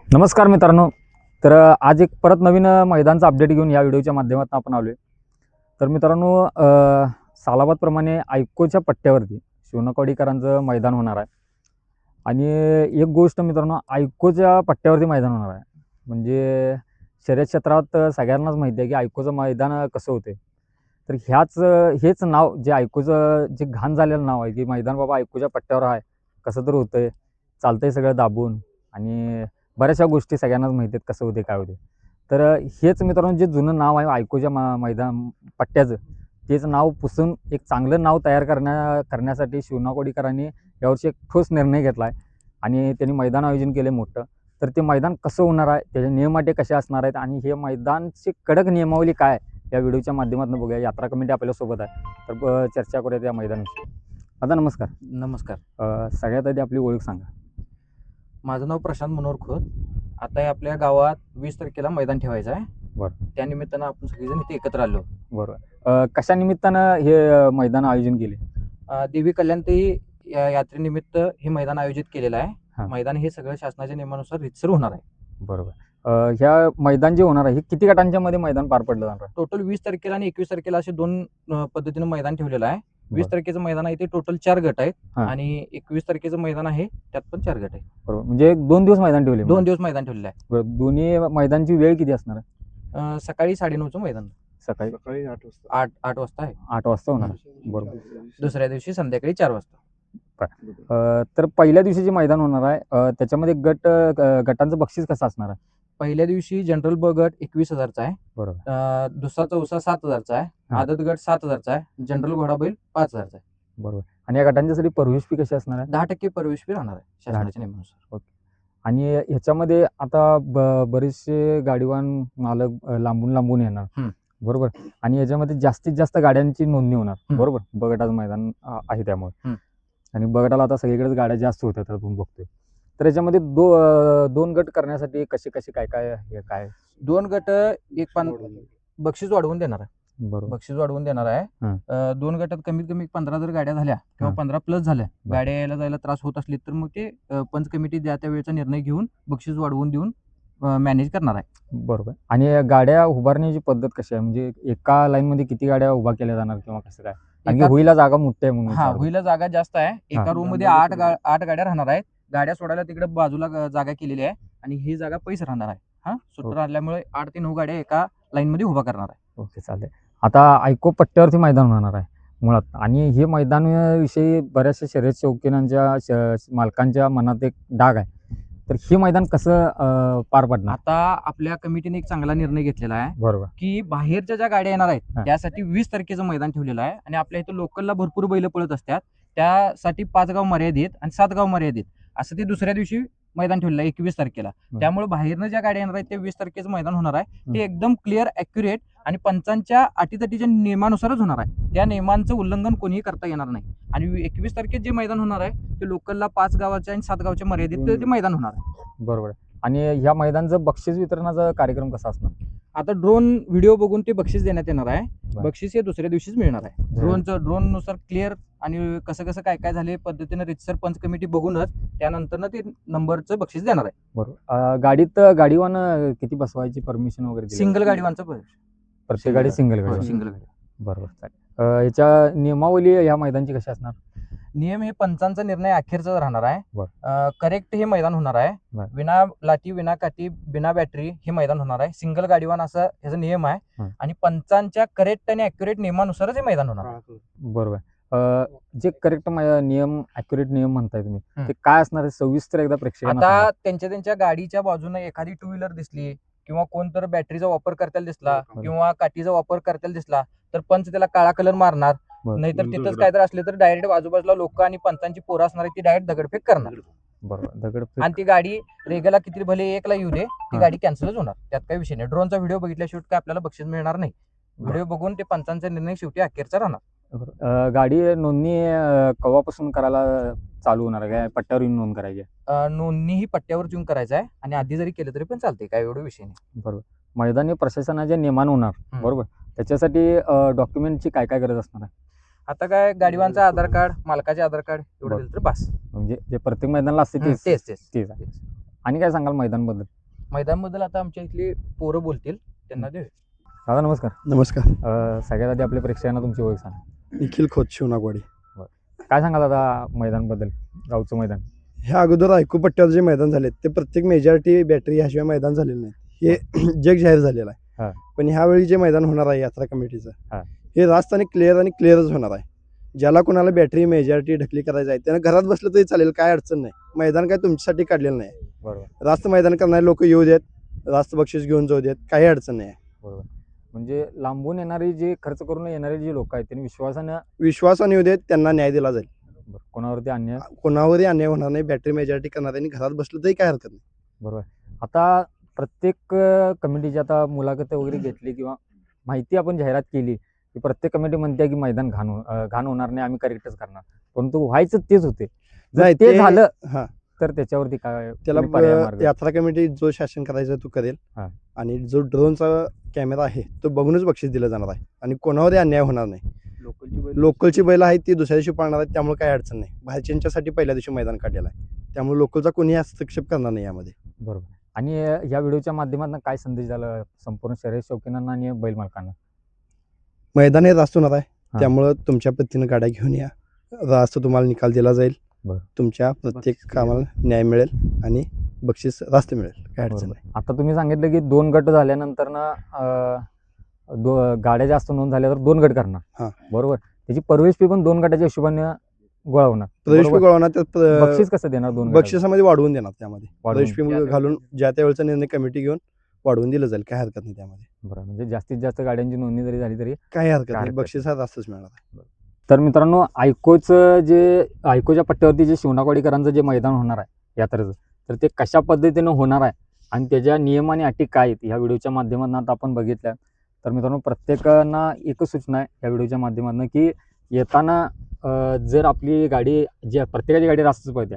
नमस्कार मित्रांनो. तर आज एक परत नवीन मैदानचा अपडेट घेऊन या व्हिडिओच्या माध्यमातून आपण आलो आहे. तर मित्रांनो, सालाबादप्रमाणे आयकोच्या पट्ट्यावरती शिवणकवाडीकरांचं मैदान होणार आहे. आणि एक गोष्ट मित्रांनो, आयकोच्या पट्ट्यावरती मैदान होणार आहे म्हणजे शर्यत क्षेत्रात सगळ्यांनाच माहिती आहे की आयकोचं मैदान कसं होते. तर हेच नाव जे आयकोचं जे घाण झालेलं नाव आहे की मैदान बाबा आयकोच्या पट्ट्यावर आहे, कसं तर होतंय, चालतंय सगळं दाबून आणि बऱ्याचशा गोष्टी सगळ्यांनाच माहिती आहेत कसं होते काय होते. तर हेच मित्रांनो जे जुनं नाव आहे आयकोच्या मैदान पट्ट्याचं, तेच नाव पुसून एक चांगलं नाव तयार करण्यासाठी शिवणकवाडीकरांनी यावर्षी एक ठोस निर्णय घेतला आहे आणि त्यांनी मैदान आयोजन केले मोठं. तर ते मैदान कसं होणार आहे, त्याचे नियम अटी कसे असणार आहेत आणि हे मैदानची कडक नियमावली काय आहे, या व्हिडिओच्या माध्यमातून बघूया. यात्रा कमिटी आपल्यासोबत आहे, तर चर्चा करूयात या मैदानाविषयी. दादा नमस्कार. नमस्कार. सगळ्यात आधी आपली ओळख सांगा. माझं नाव प्रशांत मनोहर खोत. आता हे आपल्या गावात 20 तारखेला मैदान ठेवायचं आहे. बरं. त्यानिमित्तानं आपण सगळेजण इथे एकत्र आलो. बरोबर. कशा निमित्तानं हे मैदान आयोजन केले? देवी कल्याणताई यात्रेनिमित्त हे मैदान आयोजित केलेलं आहे. हां. मैदान हे सगळं शासनाच्या नियमानुसार रितसर होणार आहे. बरोबर. ह्या मैदान जे होणार आहे हे किती गटांच्या मध्ये मैदान पार पडलं जाणार आहे? टोटल 20 तारखेला आणि 21 तारखेला असे दोन पद्धतीनं मैदान ठेवलेलं आहे. 20 बरं. तारखेचं मैदान आहे ते टोटल 4 गट आहेत हां. आणि 21 तारखेचं मैदान आहे त्यात पण 4 गट आहेत. बरोबर. म्हणजे 2 दिवस मैदान ठेवले. 2 दिवस मैदान ठेवलेलं आहे. बरं. दोन्ही मैदानची वेळ किती असणार आहे? सकाळी 9:30चं मैदान सकाळी 8 वाजता आहे. 8 वाजता होणार आहे. बरोबर. दुसऱ्या दिवशी संध्याकाळी 4 वाजता. तर पहिल्या दिवशी जे मैदान होणार आहे त्याच्यामध्ये गटांचं बक्षीस कसं असणार आहे? पहिल्या दिवशी जनरल ब गट 21,000चा आहे. बरोबर. दुसरा चौसा 7,000चा आहे. हां. आदत गट 7,000चा आहे. जनरल घोडाबैल 5,000चा आहे. बरोबर. आणि या गटांच्यासाठी प्रवेश फी कशी असणार आहे? 10% प्रवेश फी राहणार आहे शासनाच्या नियमानुसार. आणि ह्याच्यामध्ये आता बरेचसे गाडीवान मालक लांबून येणार. बरोबर. आणि याच्यामध्ये जास्तीत जास्त गाड्यांची नोंदणी होणार. बरोबर. ब गटाचं मैदान आहे त्यामुळे. आणि ब गटाला आता सगळीकडेच गाड्या जास्त होतात आपण बघतोय. तर याच्यामध्ये दोन गट करण्यासाठी कसे काय 2 गट बक्षीस वाढवून देणार आहे. बरोबर. बक्षीस वाढवून देणार आहे. 2 गटात कमीत कमी 15 जर गाड्या झाल्या किंवा 15 प्लस झाल्या, गाड्या यायला जायला त्रास होत असली तर मग ते पंच कमिटी त्या वेळेचा निर्णय घेऊन बक्षीस वाढवून देऊन मॅनेज करणार आहे. बरोबर. आणि गाड्या उभारण्याची पद्धत कशी आहे, म्हणजे एका लाईन मध्ये किती गाड्या उभा केल्या जाणार किंवा कसं काय? आणि होईला जागा मोठी आहे म्हणून होईला जागा जास्त आहे. एका रूम मध्ये 8 गाड्या राहणार आहेत. गाड्या सोडायला तिकडे बाजूला जागा केलेली आहे आणि ही जागा पैसे राहणार आहे. सुट्टर आल्यामुळे 8 ते 9 गाड्या एका लाईन मध्ये उभा करणार आहे. ओके, चालेल. आता आयको पट्ट्यावरती मैदान होणार आहे मुळात, आणि हे मैदान विषयी बऱ्याचशा शर्यत शौकीनांच्या मालकांच्या मनात एक डाग आहे. तर हे मैदान कसं पार पडणार? आता आपल्या कमिटीने एक चांगला निर्णय घेतलेला आहे. बरोबर. की बाहेरच्या ज्या गाड्या येणार आहेत त्यासाठी 20 तारखेचं मैदान ठेवलेलं आहे आणि आपल्या इथं लोकलला भरपूर बैल पळत असतात. त्यासाठी 5 गाव मर्यादित आणि 7 गाव मर्यादित असं ते दुसऱ्या दिवशी मैदान ठेवलेलं आहे 21 तारखेला. त्यामुळे बाहेरनं ज्या गाड्या येणार आहेत ते 20 तारखेचं मैदान होणार आहे. ते एकदम क्लिअर, ॲक्युरेट आणि पंचांच्या अटीतटीच्या नियमानुसारच होणार आहे. त्या नियमांचं उल्लंघन कोणीही करता येणार नाही. आणि 21 तारखेत जे मैदान होणार आहे ते लोकलला 5 गावाच्या आणि 7 गावच्या मर्यादित ते मैदान होणार आहे. बरोबर. आणि ह्या मैदानचं बक्षीस वितरणाचा कार्यक्रम कसा असणार? आता ड्रोन व्हिडिओ बघून ते बक्षीस देण्यात येणार आहे. बक्षीस हे दुसऱ्या दिवशीच मिळणार आहे. ड्रोन नुसार क्लिअर आणि कसं काय झाले पद्धतीनं रितसर पंच कमिटी बघूनच त्यानंतर ते नंबरचं बक्षीस देणार आहे. बरोबर. गाडीत गाडीवान किती बसवायची परमिशन वगैरे? सिंगल गाडीवांचं प्रत्येक गाडी सिंगल गाडी. बरोबर, चालेल. याच्या नियमावली या मैदानची कशी असणार? नियम हे पंचांचा निर्णय अखेरचा राहणार आहे. करेक्ट हे मैदान होणार आहे. विना लाठी, विना काठी, बिना बॅटरी हे मैदान होणार आहे. सिंगल गाडीवान असा ह्याचा नियम आहे आणि पंचांच्या करेक्ट आणि ॲक्युरेट नियमानुसारच हे मैदान होणार आहे. बरोबर. जे करेक्ट नियम, ॲक्युरेट नियम म्हणताय तुम्ही, ते काय असणार आहे सविस्तर एकदा प्रेक्षकांना आता त्यांच्या गाडीच्या बाजूने एखादी 2 व्हीलर दिसली किंवा कोणतर बॅटरीचा वापर करताना दिसला किंवा काठीचा वापर करताना दिसला तर पंच त्याला काळा कलर मारणार. नाहीतर तिथंच काहीतरी असले तर डायरेक्ट आजूबाजूला लोक आणि पंचांची पोरं असणार ती डायरेक्ट दगडफेक करणार. बरोबर. दगडफेक. आणि ती गाडी रेगला किती भले 1 ला येऊ दे ती गाडी कॅन्सलच होणार. त्यात काही विषय नाही. ड्रोनचा व्हिडिओ बघितल्याशिवाय काय आपल्याला बक्षीस मिळणार नाही. व्हिडिओ बघून ते पंचांचा निर्णय शेवटी अखेरचा राहणार. गाडी नोंदणी केव्हापासून करायला चालू होणार आहे? काय पट्ट्यावर येऊन नोंद करायची? नोंदणी ही पट्ट्यावर येऊन करायचं आहे आणि आधी जरी केलं तरी पण चालते, काय एवढा विषय नाही. बरोबर. मैदानी प्रशासनाच्या नियमान होणार. बरोबर. त्याच्यासाठी डॉक्युमेंटची काय गरज असणार आहे? आता काय गाडीवांचं आधार कार्ड, मालकाचे आधार कार्ड एवढं दिलं तर बस. म्हणजे जे प्रत्येक मैदानाला असते तेच. तेच. आणि काय सांगाल मैदानबद्दल? मैदानबद्दल आता आमच्या इथली पोरं बोलतील, त्यांना देऊ. दादा नमस्कार. नमस्कार. सगळ्यात आधी आपल्या प्रेक्षकांना तुमची ओळख सांगा. निखिल खोत, शिवनागवाडी. काय सांगाल दादा मैदानबद्दल, गावचं मैदान? ह्या अगोदर ऐकू पट्ट्यावर जे मैदान झाले ते प्रत्येक मेजॉरिटी बॅटरी ह्याशिवाय मैदान झालेलं नाही. हे जग जाहीर झालेलं हा. आहे. पण ह्यावेळी जे मैदान होणार आहे यात्रा कमिटीचं, हा. हे रास्त आणि क्लिअरच होणार आहे. ज्याला कोणाला बॅटरी मेजॉरिटी ढकली करायचं आहे त्यानं घरात बसलं तरी चालेल, काय अडचण नाही. मैदान काय तुमच्यासाठी काढलेलं नाही. बरोबर. रास्त मैदान करणारे लोक येऊ देत, रास्त बक्षीस घेऊन जाऊ देत, काही अडचण नाही. बरोबर. म्हणजे लांबून येणारे जे खर्च करून येणारे जे लोक आहेत त्यांनी विश्वासाने येऊ देत, त्यांना न्याय दिला जाईल. कोणावरती अन्याय कोणावरही अन्याय होणार नाही. बॅटरी मेजॉरिटी करणाऱ्यांनी घरात बसलं तरी काय हरकत नाही. बरोबर. आता प्रत्येक कमिटीची आता मुलाखत वगैरे घेतली किंवा माहिती आपण जाहिरात केली की प्रत्येक कमिटी म्हणते की मैदान घाण होणार नाही, आम्ही करेक्टच करणार. परंतु व्हायचं तेच होते. जर नाही, ते झालं हा, तर त्याच्यावरती काय त्याला तुम्ही पर्याय मार्ग? यात्रा कमिटी जो शासन करायचं तो करेल. हा. आणि जो ड्रोनचा कॅमेरा आहे तो बघूनच बक्षीस दिलं जाणार आहे. आणि कोणावरही अन्याय होणार नाही. लोकलची बैल आहेत ती दुसऱ्या दिवशी पाळणार आहेत, त्यामुळे काही अडचण नाही. बाहेरच्यांच्यासाठी पहिल्या दिवशी मैदान काढलेलं आहे, त्यामुळे लोकलचा कोणीही हस्तक्षेप करणार नाही यामध्ये. बरोबर. आणि या व्हिडिओच्या माध्यमातून काय संदेश झाला संपूर्ण शर्यत शौकीनांना आणि बैल मालकांना? मैदान हे रास्त होणार आहे, हा. त्यामुळं तुमच्या पद्धतीनं गाड्या घेऊन या. रास्त तुम्हाला निकाल दिला जाईल. बरं. तुमच्या प्रत्येक कामाला न्याय मिळेल आणि बक्षीस रास्त मिळेल, काय अडचण बरोबर. नाही. आता तुम्ही सांगितलं की 2 गट झाल्यानंतर ना गाड्या जास्त नोंद झाल्या तर 2 गट करणार. हा. बरोबर. त्याची प्रवेश फी पण 2 गटाच्या हिशोबाने गोळा होणार. प्रवेश फी बरोबर. गोळवणार, त्यात बक्षीस कसं देणार 2 गटाचं? बक्षिसामध्ये वाढवून देणार. त्यामध्ये वाढवून. प्रवेश फी घालून ज्या त्यावेळेचा निर्णय कमिटी घेऊन वाढवून दिलं जाईल, काय हरकत नाही त्यामध्ये. बरं. म्हणजे जास्तीत जास्त गाड्यांची नोंदणी जरी झाली तरी काही हरकत नाही, हरकत बक्षीस हा रास्तच मिळणार आहे. तर मित्रांनो, आयकोच्या पट्ट्यावरती जे शिवनाकवाडीकरांचं जे मैदान होणार आहे यात्रेचं, तर ते कशा पद्धतीनं होणार आहे आणि त्याच्या नियम आणि अटी काय आहेत ह्या व्हिडिओच्या माध्यमातून आता आपण बघितल्या. तर मित्रांनो, प्रत्येकांना एकच सूचना आहे या व्हिडिओच्या माध्यमातून की येताना जर आपली गाडी प्रत्येकाची गाडी रास्तच पळते,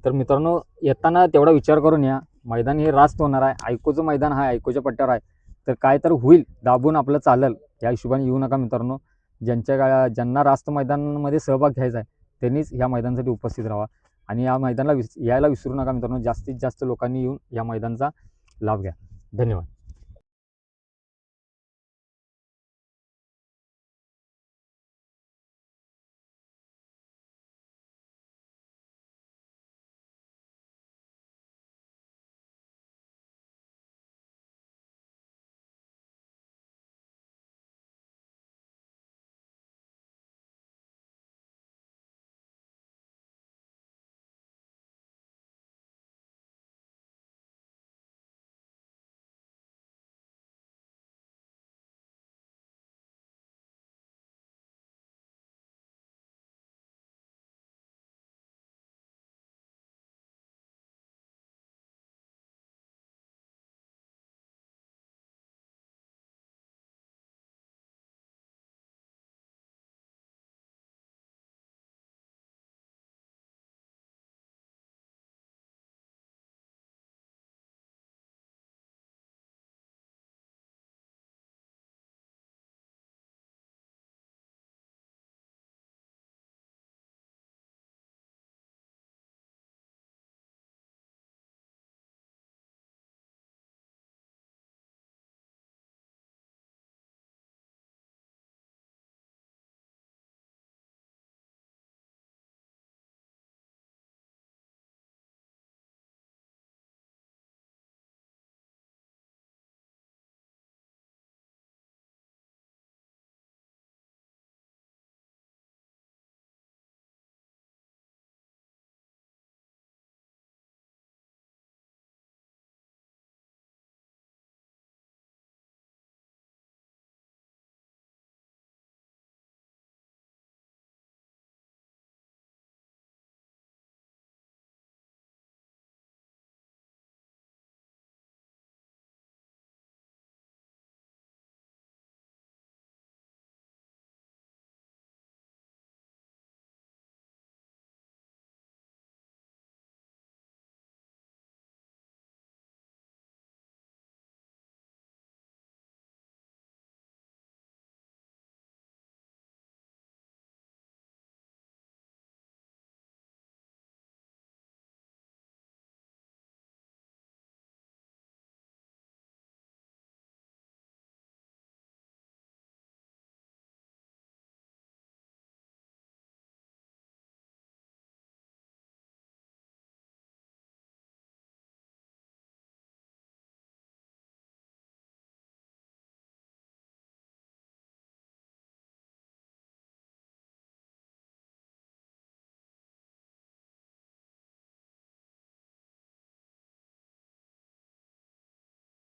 तर मित्रांनो येताना तेवढा विचार करून या. मैदान हे रास्त होणार आहे, आयकोचं मैदान आहे, आयकोच्या पट्ट्यावर आहे, तर काय तर होईल, दाबून आपलं चालेल या हिशोबाने येऊ नका मित्रांनो. ज्यांना रास्त मैदानामध्ये सहभाग घ्यायचा आहे त्यांनीच या मैदानासाठी उपस्थित राहा आणि या मैदानाला यायला विसरू नका मित्रांनो. जास्तीत जास्त लोकांनी येऊन या मैदानाचा लाभ घ्या. धन्यवाद.